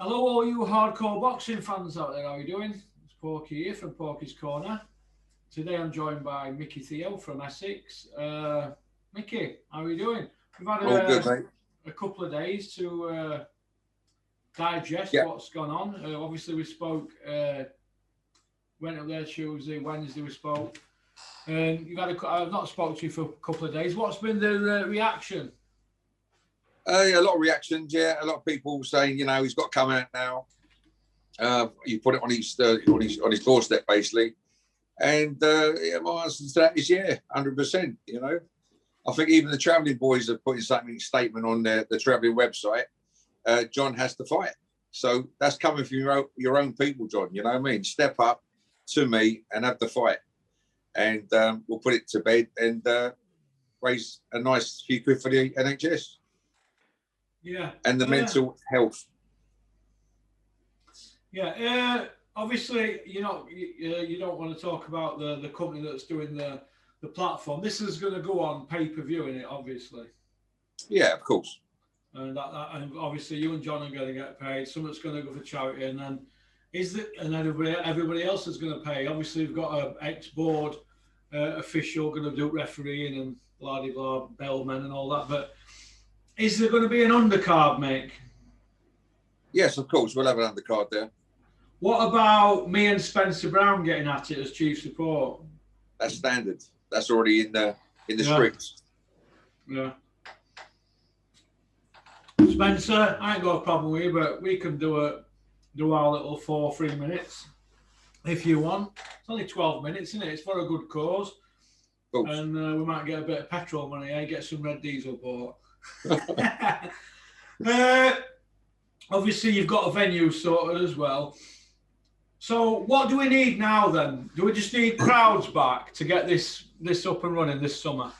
Hello, all you hardcore boxing fans out there. How are you doing? It's Porky here from Porky's Corner. Today I'm joined by Mickey Theo from Essex. Mickey, how are you doing? We've had All good, mate. a couple of days to digest Yeah. what's gone on. Obviously, we spoke, went up there Tuesday, Wednesday we spoke. And I've not spoken to you for a couple of days. What's been the reaction? A lot of reactions, yeah. A lot of people saying, he's got to come out now. You put it on his doorstep, basically. And my answer to that is 100%. I think even the travelling boys are putting statement on the travelling website. John has to fight. So that's coming from your own people, John. You know what I mean? Step up to me and have the fight, and we'll put it to bed and raise a nice few quid for the NHS. Yeah. And the mental health. Yeah. Obviously, you don't want to talk about the company that's doing the platform. This is going to go on pay-per-view, in it, obviously. Yeah, of course. And and obviously you and John are going to get paid. Some of it's going to go for charity, and then everybody else is going to pay. Obviously, we've got an ex-board official going to do refereeing and blah de blah, bellmen and all that. But is there going to be an undercard, Mick? Yes, of course. We'll have an undercard there. What about me and Spencer Brown getting at it as chief support? That's standard. That's already in the script. Yeah. Spencer, I ain't got a problem with you, but we can do our little 3 minutes if you want. It's only 12 minutes, isn't it? It's for a good cause. And we might get a bit of petrol money, get some red diesel bought. Obviously, you've got a venue sorted as well. So what do we need now then? Do we just need crowds back to get this up and running this summer?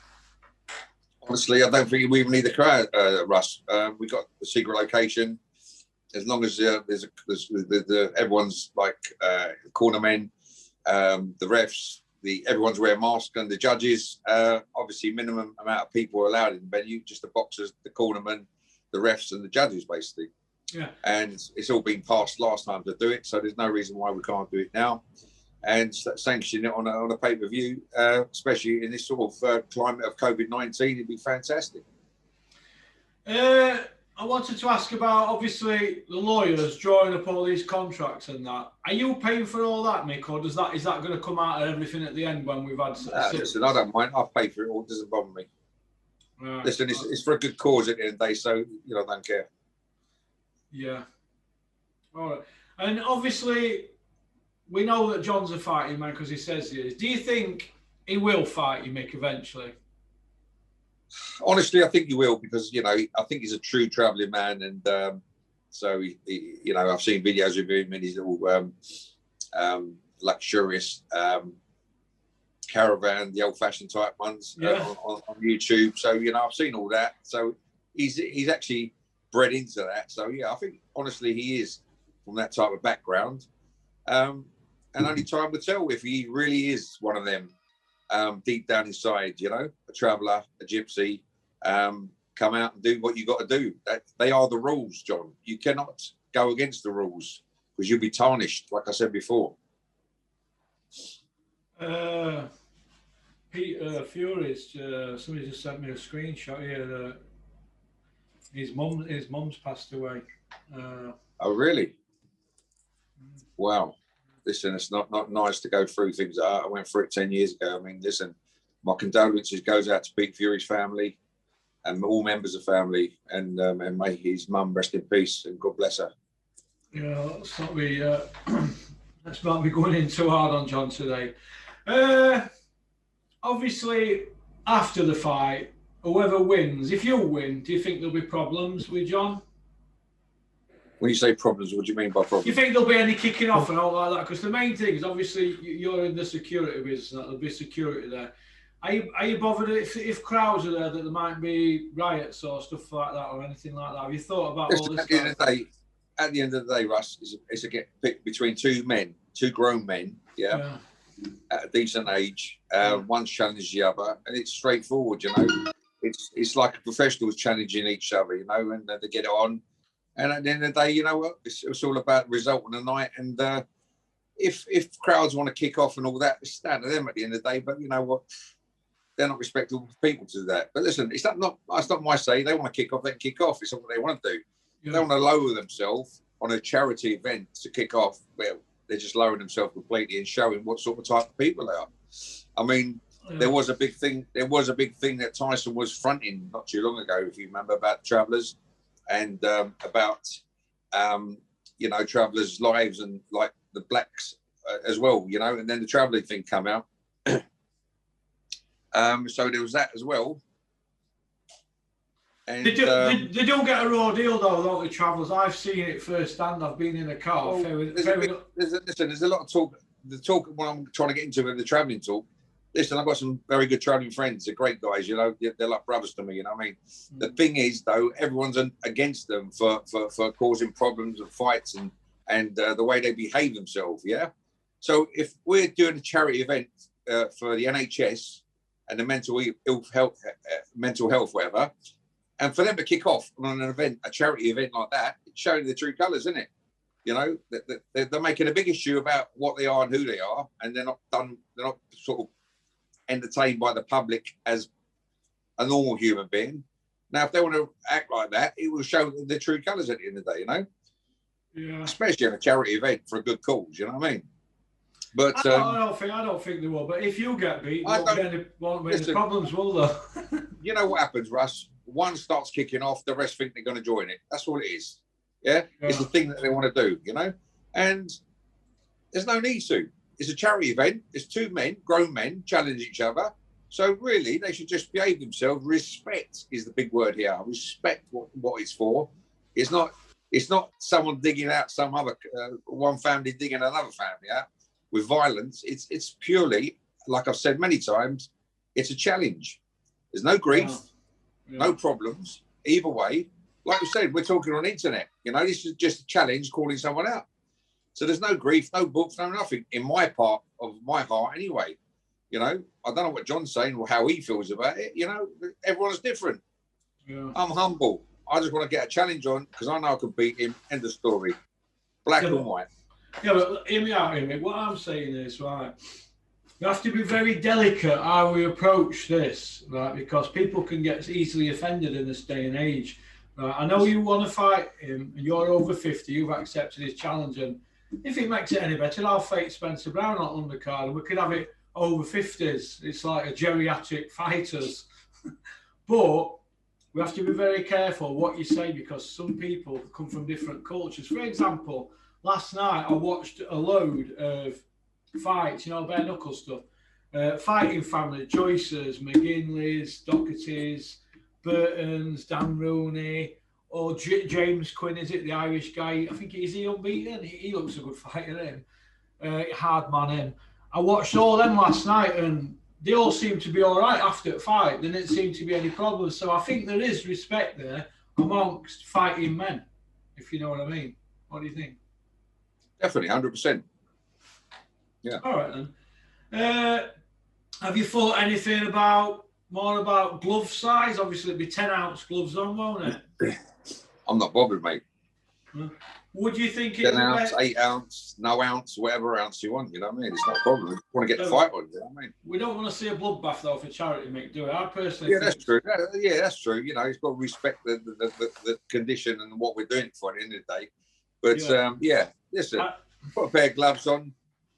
Honestly, I don't think we even need the crowd, Russ. We've got the secret location. As long as everyone's like cornermen, the refs, everyone's wearing masks, and the judges. Obviously, minimum amount of people are allowed in the venue. Just the boxers, the cornermen, the refs, and the judges, basically. Yeah. And it's all been passed last time to do it, so there's no reason why we can't do it now. And sanction it on a pay-per-view, especially in this sort of climate of COVID-19, it'd be fantastic. I wanted to ask about, obviously, the lawyers drawing up all these contracts and that. Are you paying for all that, Mick, or is that going to come out of everything at the end when we've had... Listen, I don't mind. I'll pay for it all. It doesn't bother me. Right. Listen, it's for a good cause at the end of the day, so, I don't care. Yeah. All right. And obviously... we know that John's a fighting man because he says he is. Do you think he will fight you, Mick, eventually? Honestly, I think he will because, I think he's a true travelling man. And so, I've seen videos of him in his little luxurious caravan, the old-fashioned type ones on YouTube. So, I've seen all that. So he's actually bred into that. So, I think, honestly, he is from that type of background. And only time will tell if he really is one of them deep down inside, a traveller, a gypsy, come out and do what you got to do. They are the rules, John. You cannot go against the rules because you'll be tarnished, like I said before. Peter Fury's, somebody just sent me a screenshot here. His mum's passed away. Oh, really? Wow. Listen, it's not nice to go through things. I went through it 10 years ago. I mean, listen, my condolences goes out to Pete Fury's family and all members of family, and may his mum rest in peace and God bless her. Yeah, let's not be going in too hard on John today. Obviously, after the fight, whoever wins, if you win, do you think there'll be problems with John? When you say problems, what do you mean by problems? Do you think there'll be any kicking off and all like that? Because the main thing is, obviously, you're in the security business, there'll be security there. Are you bothered if crowds are there that there might be riots or stuff like that or anything like that? Have you thought about all this stuff? At the end of the day, Russ, it's a get picked between two grown men, at a decent age. One's challenged the other, and it's straightforward, It's like professionals challenging each other, and they get it on. And at the end of the day, you know what? It's all about the result of the night. And if crowds want to kick off and all that, it's down to them at the end of the day. But you know what? They're not respectable people to do that. But listen, it's not my say. They want to kick off, they can kick off. It's not what they want to do. Yeah. They want to lower themselves on a charity event to kick off. Well, they're just lowering themselves completely and showing what sort of type of people they are. I mean, there was a big thing. There was a big thing that Tyson was fronting not too long ago, if you remember, about travellers and about you know, travellers' lives and like the blacks as well, you know. And then the travelling thing come out. So there was that as well. And, they don't get a raw deal though, don't the travellers? I've seen it firsthand. I've been in a car. Well, there's a lot of talk. The talk what I'm trying to get into with the travelling talk. Listen, I've got some very good travelling friends. They're great guys, you know. They're like brothers to me, you know what I mean? Mm. The thing is, though, everyone's against them for causing problems and fights and the way they behave themselves, yeah? So if we're doing a charity event for the NHS and the mental health, whatever, and for them to kick off on an event, a charity event like that, it's showing the true colours, isn't it? You know, they're making a big issue about what they are and who they are, and they're not sort of entertained by the public as a normal human being. Now, if they want to act like that, it will show the true colours at the end of the day, you know? Yeah. Especially at a charity event for a good cause, you know what I mean? But I don't think they will. But if you get beat, won't be any problems, will there? You know what happens, Russ? One starts kicking off, the rest think they're going to join it. That's all it is. Yeah? It's the thing that they want to do, you know? And there's no need to. It's a charity event. It's two men, grown men, challenge each other. So really, they should just behave themselves. Respect is the big word here. Respect what it's for. It's not someone digging out some other one family digging another family out with violence. It's purely, like I've said many times, it's a challenge. There's no grief, no problems either way. Like we said, we're talking on the internet. You know, this is just a challenge calling someone out. So there's no grief, no books, no nothing in my part of my heart anyway. You know, I don't know what John's saying or how he feels about it. You know, everyone's different. Yeah. I'm humble. I just want to get a challenge on because I know I can beat him. End of story. Black and white. Yeah, but hear me out, Amy. What I'm saying is, right, we have to be very delicate how we approach this, right, because people can get easily offended in this day and age. Right? I know you want to fight him, and you're over 50, you've accepted his challenge, and if it makes it any better, I'll fight Spencer Brown on undercard, and we could have it over 50s. It's like a geriatric fighters. But we have to be very careful what you say because some people come from different cultures. For example, last night I watched a load of fights, you know, bare knuckle stuff. Fighting family, Joyces, McGinleys, Dohertys, Burtons, Dan Rooney, or James Quinn, is it, the Irish guy? I think is he unbeaten? He looks a good fighter, him. Hard man, him. I watched all them last night and they all seem to be all right after the fight. There didn't seem to be any problems. So I think there is respect there amongst fighting men, if you know what I mean. What do you think? Definitely, 100%. Yeah. All right, then. Have you thought anything more about glove size? Obviously, it'd be 10-ounce gloves on, won't it? I'm not bothered, mate. Would you think 10 ounce, 8 ounce, no ounce, whatever ounce you want, you know what I mean? It's not a problem. You want to get the fight on, you know what I mean? We don't want to see a bloodbath, though, for charity, mate, do we? I personally think... That's true. Yeah, that's true. You know, you've got to respect the condition and what we're doing it for at the end of the day. But, listen, put a pair of gloves on,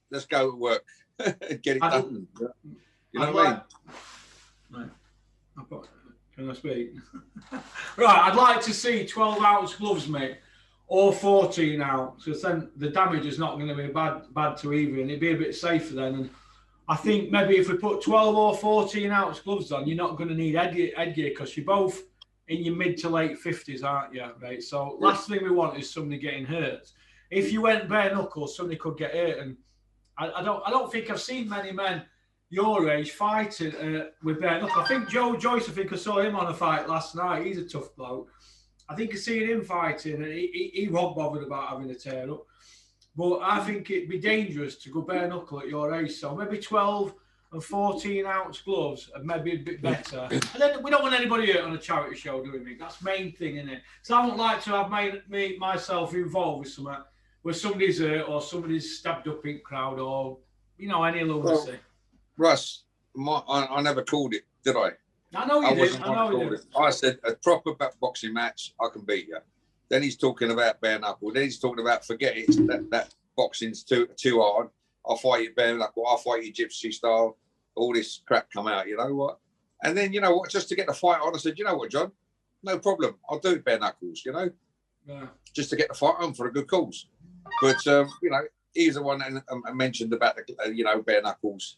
let's go to work and get it done. You know what I mean? Right. Can I speak? Right, I'd like to see 12-ounce gloves, mate. Or 14 ounce, because then the damage is not going to be bad to either, and it'd be a bit safer then. And I think maybe if we put 12 or 14 ounce gloves on, you're not going to need headgear because you're both in your mid to late 50s, aren't you, mate? So last thing we want is somebody getting hurt. If you went bare knuckles, somebody could get hurt, and I don't think I've seen many men your age fighting with bare knuckles. I think Joe Joyce, I think I saw him on a fight last night. He's a tough bloke. I think seeing him fighting, and he wasn't bothered about having a tear up. But I think it'd be dangerous to go bare knuckle at your age. So maybe 12 and 14-ounce gloves are maybe a bit better. And then we don't want anybody hurt on a charity show, do we, Mick? That's the main thing, isn't it? So I don't like to have myself involved with something where somebody's hurt or somebody's stabbed up in crowd or, you know, any lunacy. Well, Russ, I never called it, did I? I know you did. I know you did. I said a proper boxing match, I can beat you. Then he's talking about bare knuckle. Then he's talking about forget it. That boxing's too hard. I'll fight you bare knuckle. I'll fight you gypsy style. All this crap come out. You know what? And then you know what? Just to get the fight on, I said, you know what, John? No problem. I'll do it bare knuckles. You know, just to get the fight on for a good cause. But you know, he's the one that mentioned about the you know, bare knuckles.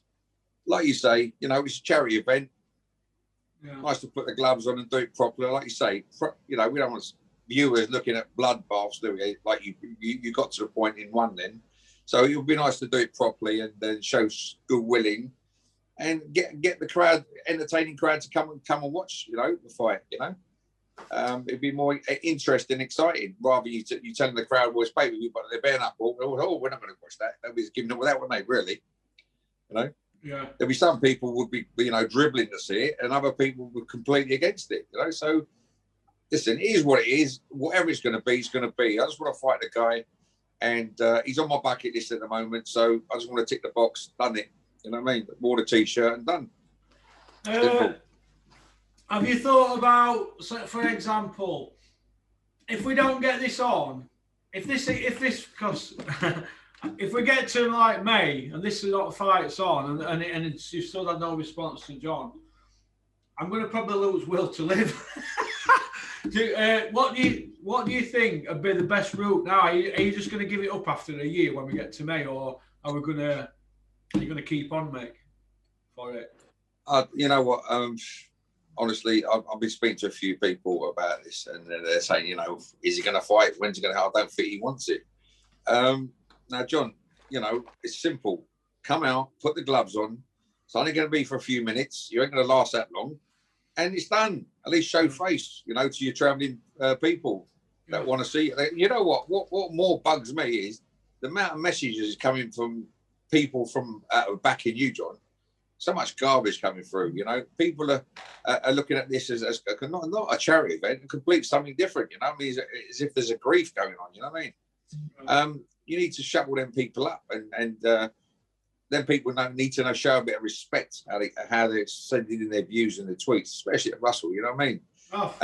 Like you say, you know, it's a charity event. Yeah. Nice to put the gloves on and do it properly. Like you say, you know, we don't want viewers looking at bloodbaths, do we? Like you got to the point in one then. So it would be nice to do it properly and then show good willing and get the crowd, entertaining crowd to come and watch, you know, the fight, you know. It'd be more interesting, exciting, rather you telling the crowd, well, it's pay with you, but they're bare knuckle. Oh, we're not going to watch that. Nobody's giving it without, wouldn't they, really? You know? Yeah. There'll be some people would be, you know, dribbling to see it and other people were completely against it, you know. So, listen, it is what it is. Whatever it's going to be, it's going to be. I just want to fight the guy. And he's on my bucket list at the moment. So I just want to tick the box, done it. You know what I mean? Wore the T-shirt and done. Have you thought about, so for example, if we don't get this on, if because if we get to like May and this is not the fight's on and you still had no response to John, I'm going to probably lose will to live. What do you think would be the best route now? Are you just going to give it up after a year when we get to May, or are you going to keep on, Mick, for it? You know what? Honestly, I've been speaking to a few people about this, and they're saying, you know, is he going to fight? When's he going to? I don't think he wants it. Now, John, you know, it's simple. Come out, put the gloves on. It's only going to be for a few minutes. You ain't going to last that long. And it's done. At least show face, you know, to your travelling people that want to see it. You know what? What more bugs me is the amount of messages coming from people from backing you, John. So much garbage coming through. You know, people are looking at this as not a charity event, and complete something different. You know, I mean, as if there's a grief going on. You know what I mean? You need to shuttle them people up, and then people need to show a bit of respect how they're sending in their views and their tweets, especially at Russell. You know what I mean? Oh,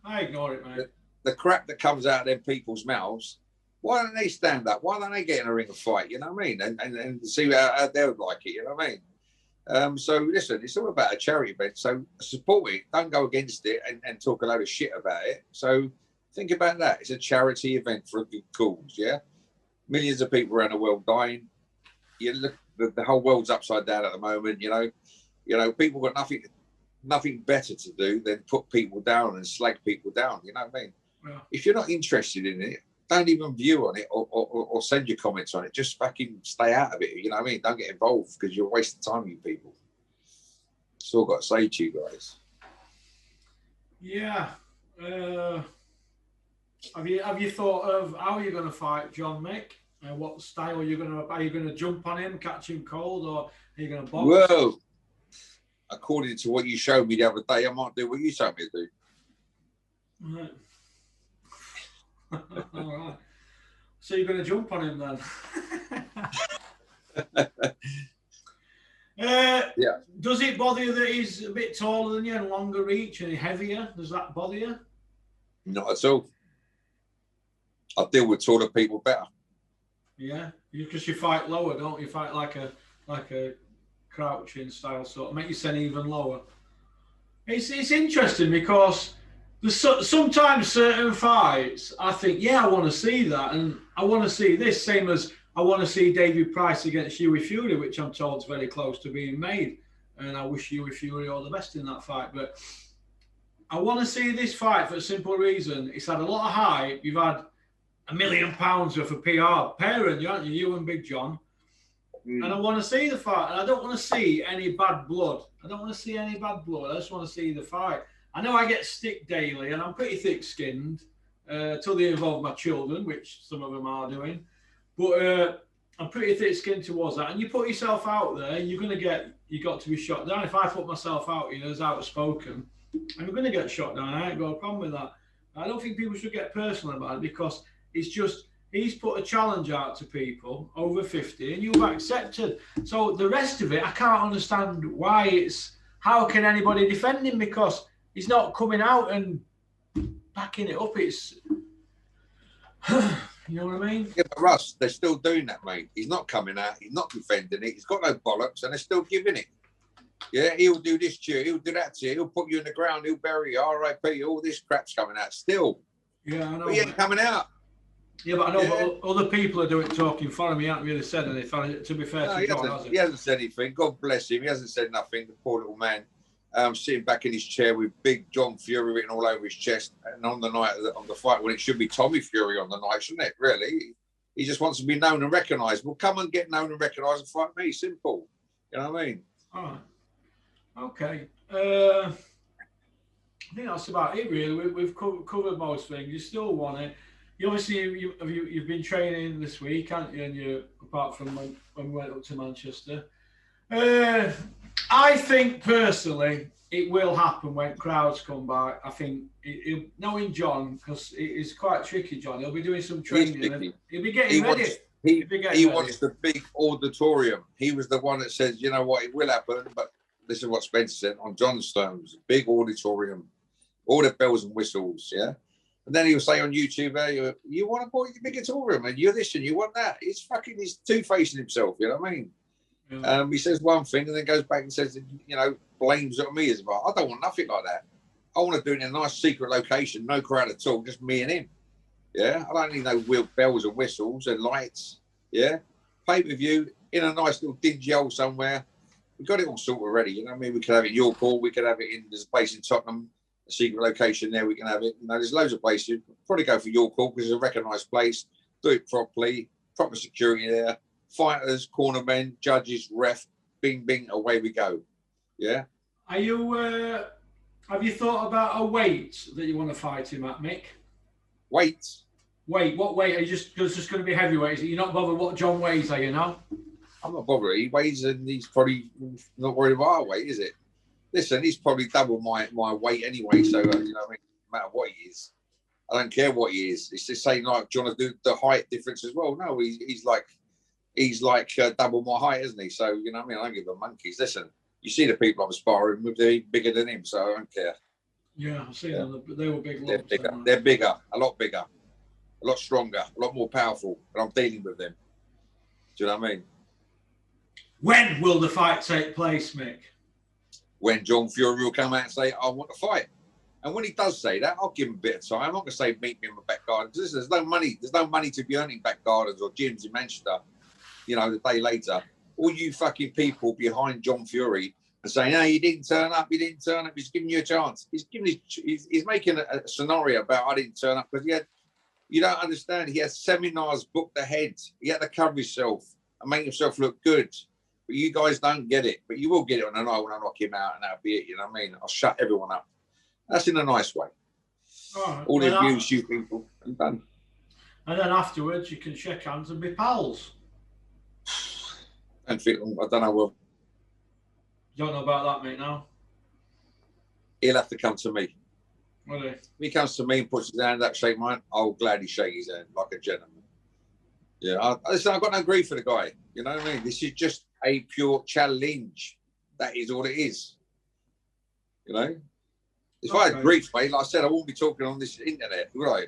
I ignore it, mate. The crap that comes out of them people's mouths. Why don't they stand up? Why don't they get in a ring of fight? You know what I mean? And see how they would like it. You know what I mean? So listen, it's all about a charity event. So support it. Don't go against it and talk a load of shit about it. So think about that. It's a charity event for a good cause. Yeah, millions of people around the world dying. You look. The whole world's upside down at the moment. You know, people got nothing better to do than put people down and slag people down. You know what I mean? Yeah. If you're not interested in it, don't even view on it or send your comments on it. Just fucking stay out of it. You know what I mean? Don't get involved because you're wasting time, you people. That's all I've got to say to you guys. Yeah. Have you thought of how you're going to fight John, Mick? What style are you going to jump on him, catch him cold, or are you going to box? Well, according to what you showed me the other day, I might do what you told me to do. Right. All right. So you're going to jump on him then? Yeah. Does it bother you that he's a bit taller than you and longer reach and heavier? Does that bother you? Not at all. I deal with taller people better. Yeah, because you fight lower, don't you? Fight like a crouching style sort of make you send even lower. It's interesting because there's sometimes certain fights I think, yeah, I want to see that, and I want to see this, same as I want to see David Price against Hughie Fury, which I'm told is very close to being made, and I wish Hughie Fury all the best in that fight. But I want to see this fight for a simple reason. It's had a lot of hype. You've had £1 million worth of PR parent, aren't you? You and Big John. And I want to see the fight. And I don't want to see any bad blood. I I just want to see the fight. I know I get stick daily, and I'm pretty thick-skinned till they involve my children, which some of them are doing. But I'm pretty thick-skinned towards that. And you put yourself out there, you got to be shot down. If I put myself out, as outspoken, I'm going to get shot down. I ain't got a problem with that. I don't think people should get personal about it because it's just he's put a challenge out to people over 50 and you've accepted. So the rest of it, I can't understand why it's. How can anybody defend him because he's not coming out and backing it up? It's. You know what I mean? Yeah, but Russ, they're still doing that, mate. He's not coming out. He's not defending it. He's got no bollocks, and they're still giving it. Yeah, he'll do this to you. He'll do that to you. He'll put you in the ground. He'll bury you. R.I.P. All this crap's coming out still. Yeah, I know. But he ain't coming out. Yeah, but I know but other people are doing talking for him. He hasn't really said anything. To be fair to John, has he? He hasn't said anything. God bless him. He hasn't said nothing. The poor little man. Sitting back in his chair with big John Fury written all over his chest, and on the night of the fight, when it should be Tommy Fury on the night, shouldn't it? Really, he just wants to be known and recognised. Well, come and get known and recognised and fight me. Simple. You know what I mean? All right. Okay. I think that's about it, really. We've covered most things. You still want it. You obviously you've been training this week, haven't you? And you, apart from when we went up to Manchester. I think personally it will happen when crowds come back. I think knowing John, because it is quite tricky, John. He'll be doing some training. He'll be getting ready. He wants the big auditorium. He was the one that says, you know what, it will happen, but this is what Spencer said on John's terms, big auditorium, all the bells and whistles, yeah? And then he'll say on YouTube, you want a big auditorium, and you're this and you want that. He's two-facing himself, you know what I mean? Yeah. He says one thing and then goes back and says, blames it on me as well. I don't want nothing like that. I want to do it in a nice secret location, no crowd at all, just me and him. Yeah, I don't need no bells and whistles and lights. Yeah, pay-per-view in a nice little dingy hole somewhere. We've got it all sorted already. You know what I mean? We could have it in York Hall. We could have it there's a place in Tottenham, a secret location there. We can have it. There's loads of places. Probably go for York Hall because it's a recognised place. Do it properly, proper security there. Fighters, cornermen, judges, ref, bing, bing, away we go. Yeah. Are you? Have you thought about a weight that you want to fight him at, Mick? Weight. What weight? Are you just going to be heavyweight? You're not bothered what John weighs, are you now? I'm not bothered. He weighs and he's probably not worried about our weight, is it? Listen, he's probably double my weight anyway. So no matter what he is, I don't care what he is. It's the same like, do you want to do the height difference as well? No, he's like double my height, isn't he? So I don't give a monkeys. Listen, you see the people I'm sparring with, they're bigger than him, so I don't care. Yeah, I see them. They were big. They're bigger, a lot bigger, a lot stronger, a lot more powerful, and I'm dealing with them. Do you know what I mean? When will the fight take place, Mick? When John Fury will come out and say, I want to fight. And when he does say that, I'll give him a bit of time. I'm not going to say meet me in my back garden. Listen, there's no money to be earning back gardens or gyms in Manchester, the day later. All you fucking people behind John Fury and saying, he didn't turn up, he's giving you a chance. He's making a scenario about I didn't turn up because you don't understand, he has seminars booked ahead. He had to cover himself and make himself look good. But you guys don't get it. But you will get it on the night when I knock him out and that'll be it, you know what I mean? I'll shut everyone up. That's in a nice way. All the abuse you people and done. And then afterwards you can shake hands and be pals. I don't know what. You don't know about that, mate, now? He'll have to come to me. Will he? If he comes to me and puts his hand up, shake mine, I'll gladly shake his hand like a gentleman. Yeah, listen, I've got no grief for the guy. You know what I mean? This is just a pure challenge. That is all it is. If I had grief, mate, like I said, I wouldn't be talking on this internet, would I?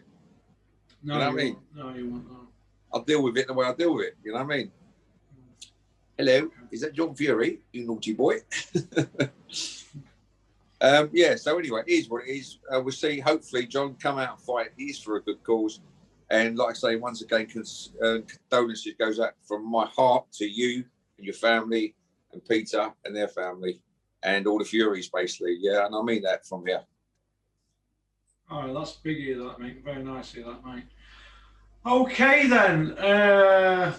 No, you know what I mean? No, you won't. No. I'll deal with it the way I deal with it. You know what I mean? Hello, is that John Fury, you naughty boy? Yeah, so anyway, it is what it is. We'll see, hopefully, John come out and fight. He is for a good cause. And like I say, once again, condolences goes out from my heart to you and your family and Peter and their family and all the Furies, basically. Yeah, and I mean that from here. Oh, that's big of you, that, mate. Very nice of you, that, mate. Okay, then.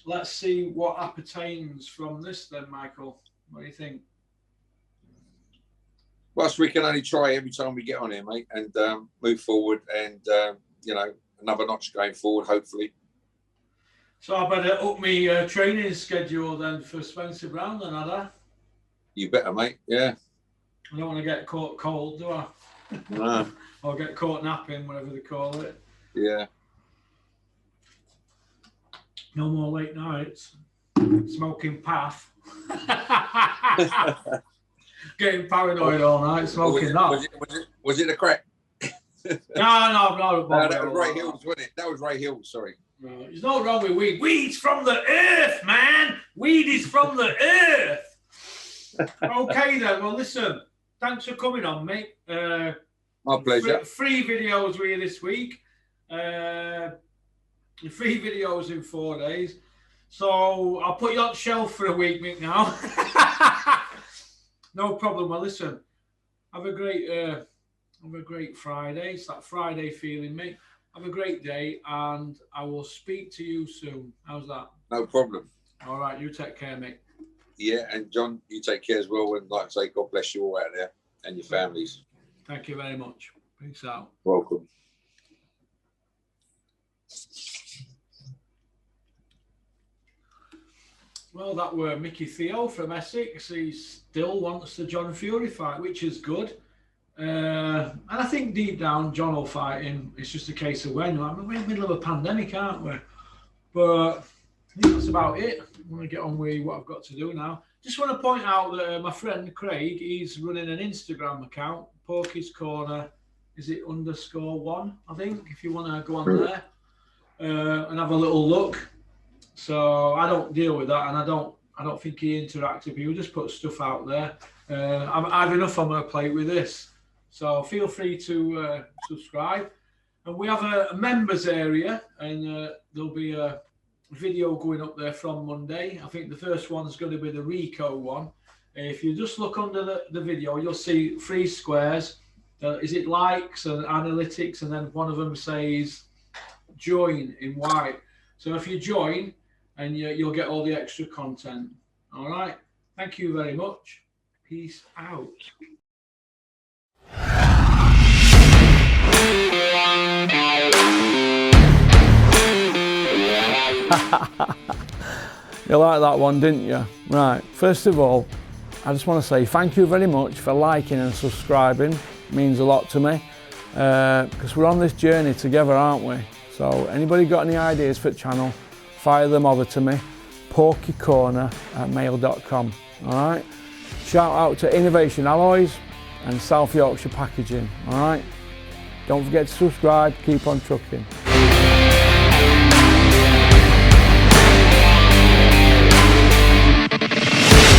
Let's see what appertains from this then, Michael. What do you think? Well, so we can only try every time we get on here, mate, and move forward and, another notch going forward, hopefully. So I better up my training schedule then for Spencer Brown then, had I? You better, mate. Yeah. I don't want to get caught cold, do I? No. Or get caught napping, whatever they call it. Yeah. No more late nights. Smoking path. Getting paranoid all night, smoking that. Was it a crack? No. That was Ray Hills, wasn't it? That was Ray Hills, sorry. No, there's no wrong with weed. Weed's from the earth, man. Weed is from the earth. Okay then, well listen, thanks for coming on, mate. My pleasure. Free videos with you this week. 3 videos in 4 days. So I'll put you on the shelf for a week, Mick, now. No problem. Well, listen, have a great Friday. It's that Friday feeling, mate. Have a great day, and I will speak to you soon. How's that? No problem. All right, you take care, mate. Yeah, and John, you take care as well. And like I say, God bless you all out there and your families. Thank you very much. Peace out. Welcome. Well, that were Mickey Theo from Essex. He still wants the John Fury fight, which is good. And I think deep down, John will fight him. It's just a case of when. We're in the middle of a pandemic, aren't we? But I think that's about it. I want to get on with what I've got to do now. Just want to point out that my friend Craig, he's running an Instagram account, Porky's Corner. Is it _1? I think if you want to go on there and have a little look. So I don't deal with that, and I don't think he interacts with people. Just put stuff out there. I have enough on my plate with this, so feel free to subscribe. And we have a members area, and there'll be a video going up there from Monday. I think the first one's going to be the Rico one. If you just look under the video, you'll see 3 squares. Is it likes and analytics, and then one of them says join in white. So if you join, and you'll get all the extra content. All right. Thank you very much. Peace out. You like that one, didn't you? Right. First of all, I just want to say thank you very much for liking and subscribing. It means a lot to me because we're on this journey together, aren't we? So anybody got any ideas for the channel, fire them over to me, porkycorner@mail.com. All right. Shout out to Innovation Alloys and South Yorkshire Packaging. All right. Don't forget to subscribe. Keep on trucking.